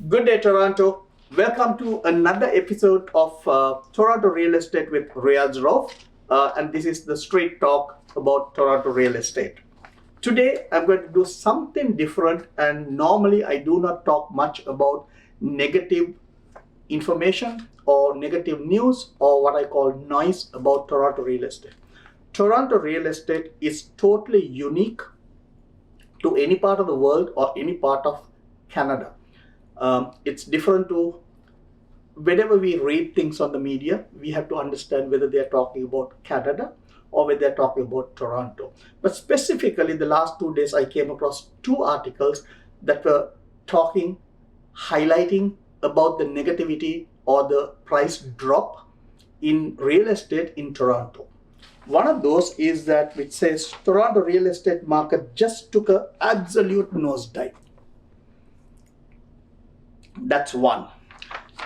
Good day, Toronto. Welcome to another episode of Toronto Real Estate with Riyaz Rauf. And this is the straight talk about Toronto real estate. Today, I'm going to do something different. And normally, I do not talk much about negative information or negative news or what I call noise about Toronto real estate. Toronto real estate is totally unique to any part of the world or any part of Canada. It's different to whenever we read things on the media, we have to understand whether they're talking about Canada or whether they're talking about Toronto. But specifically, the last 2 days, I came across two articles that were highlighting about the negativity or the price drop in real estate in Toronto. One of those is that which says Toronto real estate market just took an absolute nosedive. That's one.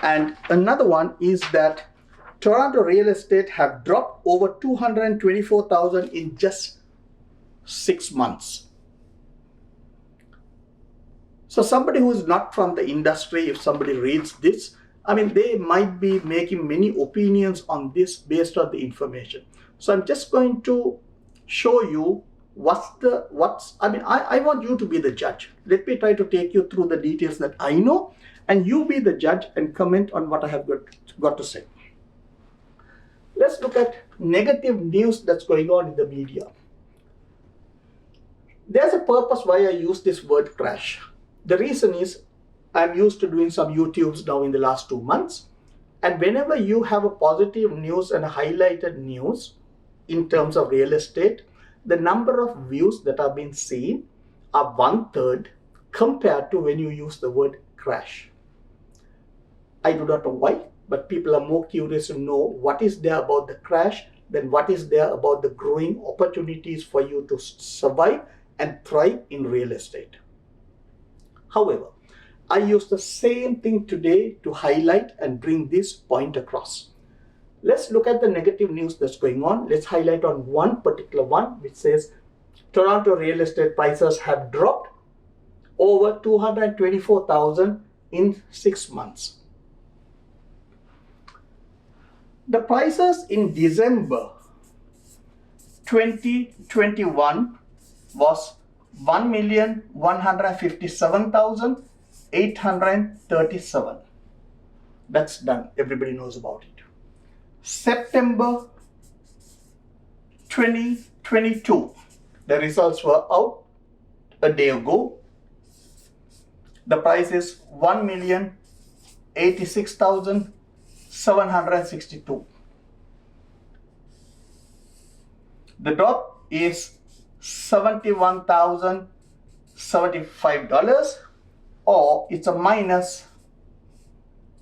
And another one is that Toronto real estate have dropped over 224,000 in just 6 months. So somebody who is not from the industry, if somebody reads this, they might be making many opinions on this based on the information. So I'm just going to show you I want you to be the judge. Let me try to take you through the details that I know, and you be the judge and comment on what I have got to say. Let's look at negative news that's going on in the media. There's a purpose why I use this word crash. The reason is I'm used to doing some YouTubes now in the last 2 months. And whenever you have a positive news and a highlighted news in terms of real estate, the number of views that are being seen are 1/3 compared to when you use the word crash. I do not know why, but people are more curious to know what is there about the crash than what is there about the growing opportunities for you to survive and thrive in real estate. However, I use the same thing today to highlight and bring this point across. Let's look at the negative news that's going on. Let's highlight on one particular one, which says Toronto real estate prices have dropped over 224,000 in 6 months. The prices in December 2021 was 1,157,837. That's done. Everybody knows about it. September 2022, the results were out a day ago. The price is 1,086,762. The drop is $71,075, or it's a minus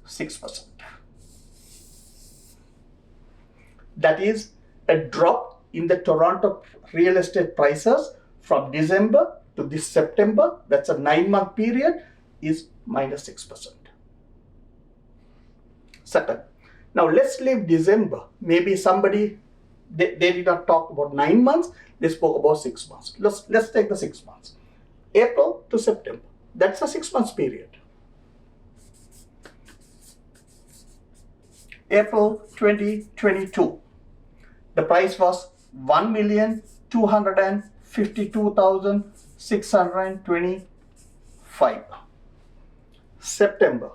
6%. That is a drop in the Toronto real estate prices from December to this September. That's a 9-month period, is minus 6%. Second, now let's leave December. Maybe somebody, they did not talk about 9 months, they spoke about 6 months. Let's take the 6 months. April to September, that's a 6 months period. April 2022, the price was 1,252,625. September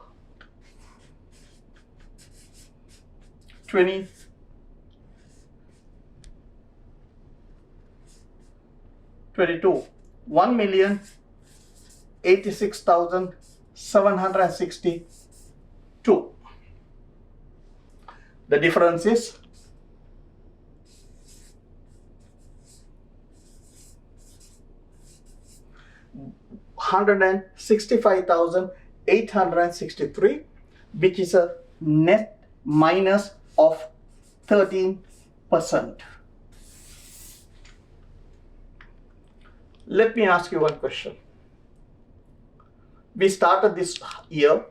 2022, 1,086,762. The difference is $165,863, which is a net minus of 13%. Let me ask you one question. We started this year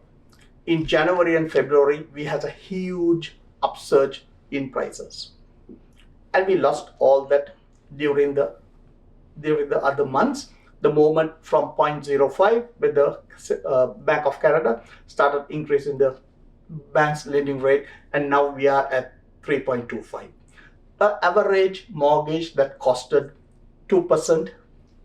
in January and February. We had a huge upsurge in prices, and we lost all that during the other months. the moment from 0.05 with the Bank of Canada started increasing the bank's lending rate, and now we are at 3.25. An average mortgage that costed 2%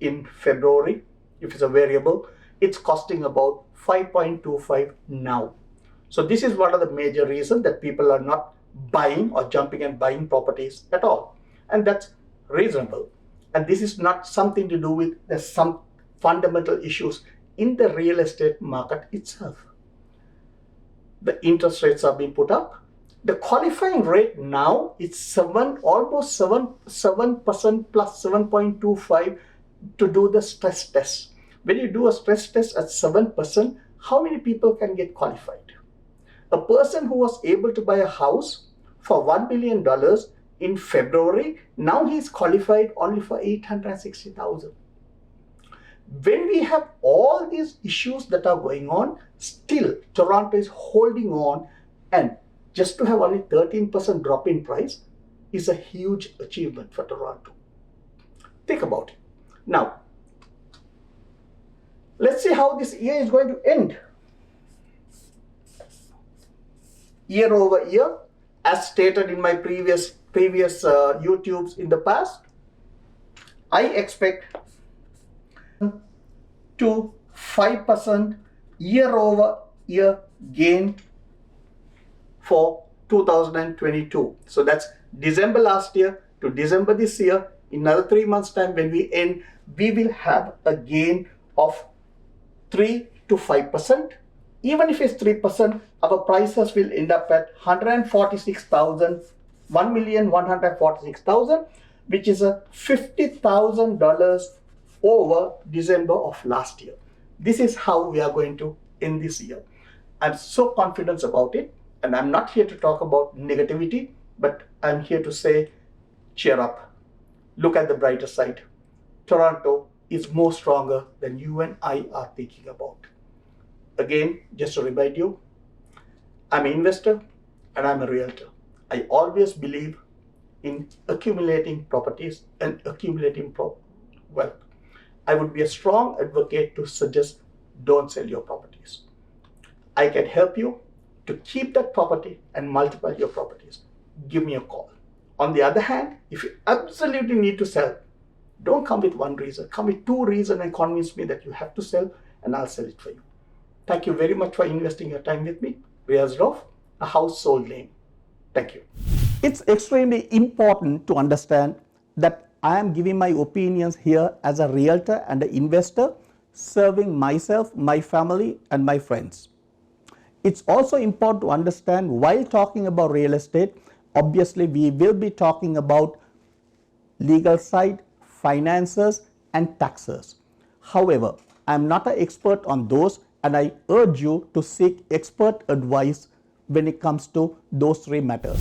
in February, if it's a variable, it's costing about 5.25 now. So this is one of the major reasons that people are not buying or jumping and buying properties at all. And that's reasonable. And this is not something to do with there's some fundamental issues in the real estate market itself. The interest rates are being put up. The qualifying rate now is almost 7% plus 7.25 to do the stress test. When you do a stress test at 7%, how many people can get qualified? A person who was able to buy a house for $1 million in February, now he's qualified only for $860,000. When we have all these issues that are going on, still Toronto is holding on, and just to have only 13% drop in price is a huge achievement for Toronto. Think about it. Now, let's see how this year is going to end. Year over year, as stated in my previous YouTubes in the past, I expect to 5% year over year gain for 2022. So that's December last year to December this year. In another 3 months time, when we end, we will have a gain of 3 to 5%. Even if it's 3%, our prices will end up at $1,146,000, which is a $50,000 over December of last year. This is how we are going to end this year. I'm so confident about it, and I'm not here to talk about negativity, but I'm here to say, cheer up. Look at the brighter side. Toronto is more stronger than you and I are thinking about. Again, just to remind you, I'm an investor and I'm a realtor. I always believe in accumulating properties and accumulating wealth. I would be a strong advocate to suggest don't sell your properties. I can help you to keep that property and multiply your properties. Give me a call. On the other hand, if you absolutely need to sell, don't come with one reason. Come with 2 reasons and convince me that you have to sell, and I'll sell it for you. Thank you very much for investing your time with me. Riyaz Rauf, a household name. Thank you. It's extremely important to understand that I am giving my opinions here as a realtor and an investor, serving myself, my family, and my friends. It's also important to understand while talking about real estate, obviously we will be talking about legal side, finances, and taxes. However, I'm not an expert on those, and I urge you to seek expert advice when it comes to those 3 matters.